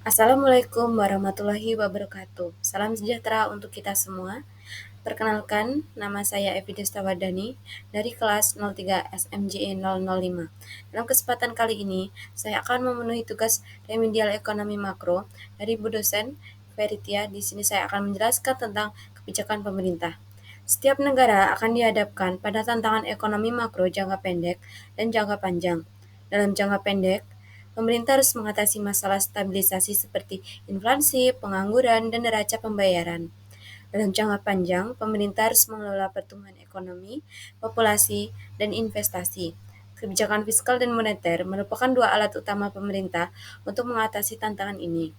Assalamualaikum warahmatullahi wabarakatuh. Salam sejahtera untuk kita semua. Perkenalkan, nama saya Evi Destawadani dari kelas 03 SMJE 005. Dalam kesempatan kali ini, saya akan memenuhi tugas remedial ekonomi makro dari Bu dosen Veritia. Di sini saya akan menjelaskan tentang kebijakan pemerintah. Setiap negara akan dihadapkan pada tantangan ekonomi makro jangka pendek dan jangka panjang. Dalam jangka pendek, pemerintah harus mengatasi masalah stabilisasi seperti inflasi, pengangguran, dan neraca pembayaran. Dalam jangka panjang, pemerintah harus mengelola pertumbuhan ekonomi, populasi, dan investasi. Kebijakan fiskal dan moneter merupakan dua alat utama pemerintah untuk mengatasi tantangan ini.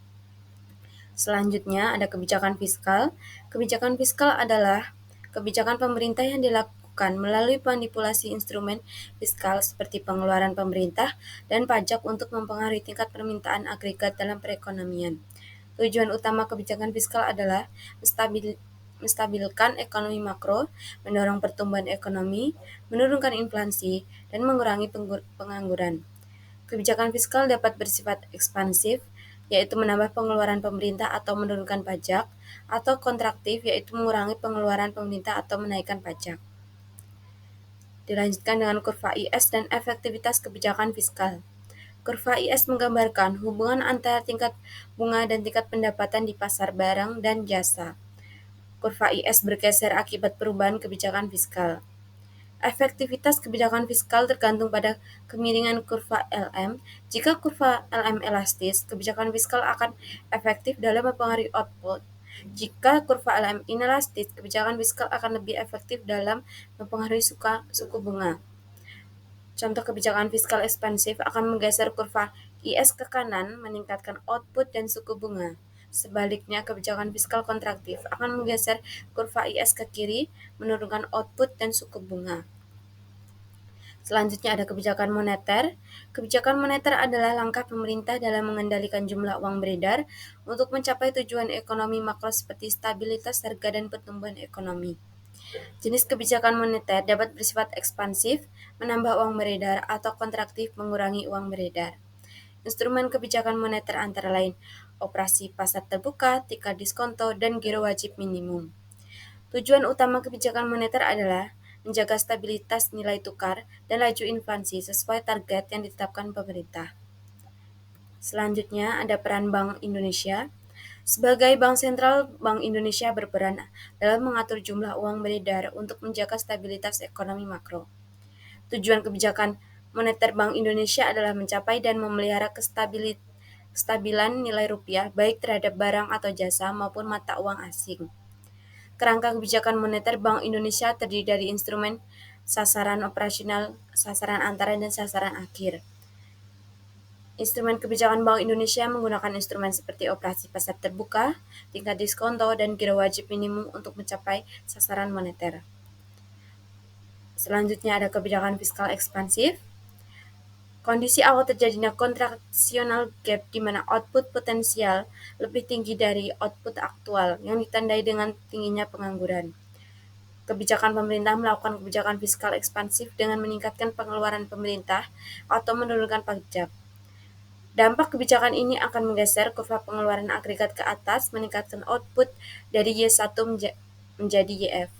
Selanjutnya ada kebijakan fiskal. Kebijakan fiskal adalah kebijakan pemerintah yang dilakukan melalui manipulasi instrumen fiskal seperti pengeluaran pemerintah dan pajak untuk mempengaruhi tingkat permintaan agregat dalam perekonomian. Tujuan utama kebijakan fiskal adalah menstabilkan ekonomi makro, mendorong pertumbuhan ekonomi, menurunkan inflasi, dan mengurangi pengangguran. Kebijakan fiskal dapat bersifat ekspansif, yaitu menambah pengeluaran pemerintah atau menurunkan pajak, atau kontraktif, yaitu mengurangi pengeluaran pemerintah atau menaikkan pajak. Dilanjutkan dengan kurva IS dan efektivitas kebijakan fiskal. Kurva IS menggambarkan hubungan antara tingkat bunga dan tingkat pendapatan di pasar barang dan jasa. Kurva IS bergeser akibat perubahan kebijakan fiskal. Efektivitas kebijakan fiskal tergantung pada kemiringan kurva LM. Jika kurva LM elastis, kebijakan fiskal akan efektif dalam mempengaruhi output. Jika kurva LM inelastis, kebijakan fiskal akan lebih efektif dalam mempengaruhi suku bunga. Contoh kebijakan fiskal ekspansif akan menggeser kurva IS ke kanan, meningkatkan output dan suku bunga. Sebaliknya, kebijakan fiskal kontraktif akan menggeser kurva IS ke kiri, menurunkan output dan suku bunga. Selanjutnya ada kebijakan moneter. Kebijakan moneter adalah langkah pemerintah dalam mengendalikan jumlah uang beredar untuk mencapai tujuan ekonomi makro seperti stabilitas harga dan pertumbuhan ekonomi. Jenis kebijakan moneter dapat bersifat ekspansif, menambah uang beredar, atau kontraktif, mengurangi uang beredar. Instrumen kebijakan moneter antara lain operasi pasar terbuka, tingkat diskonto, dan giro wajib minimum. Tujuan utama kebijakan moneter adalah menjaga stabilitas nilai tukar dan laju inflasi sesuai target yang ditetapkan pemerintah. Selanjutnya ada peran Bank Indonesia. Sebagai bank sentral, Bank Indonesia berperan dalam mengatur jumlah uang beredar untuk menjaga stabilitas ekonomi makro. Tujuan kebijakan moneter Bank Indonesia adalah mencapai dan memelihara kestabilan nilai rupiah baik terhadap barang atau jasa maupun mata uang asing. Kerangka kebijakan moneter Bank Indonesia terdiri dari instrumen sasaran operasional, sasaran antara, dan sasaran akhir. Instrumen kebijakan Bank Indonesia menggunakan instrumen seperti operasi pasar terbuka, tingkat diskonto, dan giro wajib minimum untuk mencapai sasaran moneter. Selanjutnya ada kebijakan fiskal ekspansif. Kondisi awal terjadinya kontraksional gap di mana output potensial lebih tinggi dari output aktual yang ditandai dengan tingginya pengangguran. Kebijakan pemerintah melakukan kebijakan fiskal ekspansif dengan meningkatkan pengeluaran pemerintah atau menurunkan pajak. Dampak kebijakan ini akan menggeser kurva pengeluaran agregat ke atas, meningkatkan output dari Y1 menjadi YF.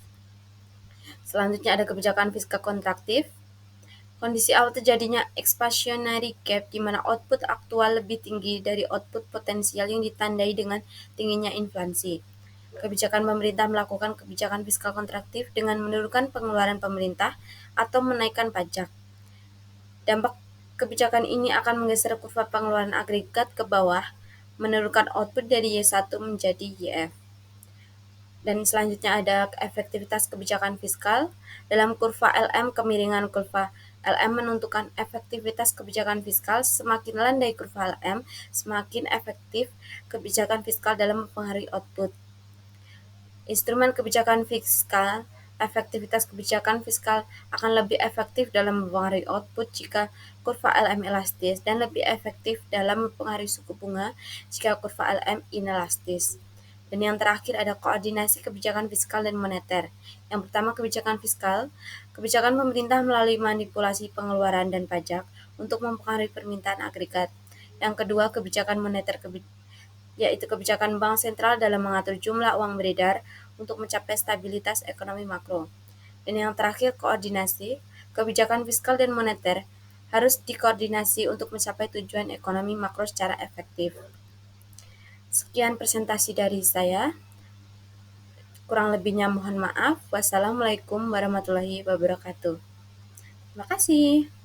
Selanjutnya ada kebijakan fiskal kontraktif. Kondisi awal terjadinya expansionary gap di mana output aktual lebih tinggi dari output potensial yang ditandai dengan tingginya inflasi. Kebijakan pemerintah melakukan kebijakan fiskal kontraktif dengan menurunkan pengeluaran pemerintah atau menaikkan pajak. Dampak kebijakan ini akan menggeser kurva pengeluaran agregat ke bawah, menurunkan output dari Y1 menjadi YF. Dan selanjutnya ada efektivitas kebijakan fiskal. Dalam kurva LM, kemiringan kurva LM menentukan efektivitas kebijakan fiskal. Semakin landai kurva LM, semakin efektif kebijakan fiskal dalam mempengaruhi output. Instrumen kebijakan fiskal, efektivitas kebijakan fiskal akan lebih efektif dalam mempengaruhi output jika kurva LM elastis dan lebih efektif dalam mempengaruhi suku bunga jika kurva LM inelastis. Dan yang terakhir ada koordinasi kebijakan fiskal dan moneter. Yang pertama kebijakan fiskal. Kebijakan pemerintah melalui manipulasi pengeluaran dan pajak untuk mempengaruhi permintaan agregat. Yang kedua kebijakan moneter. yaitu kebijakan bank sentral dalam mengatur jumlah uang beredar untuk mencapai stabilitas ekonomi makro. Dan yang terakhir, koordinasi. Kebijakan fiskal dan moneter harus dikoordinasi untuk mencapai tujuan ekonomi makro secara efektif. Sekian presentasi dari saya. Kurang lebihnya mohon maaf. Wassalamualaikum warahmatullahi wabarakatuh. Terima kasih.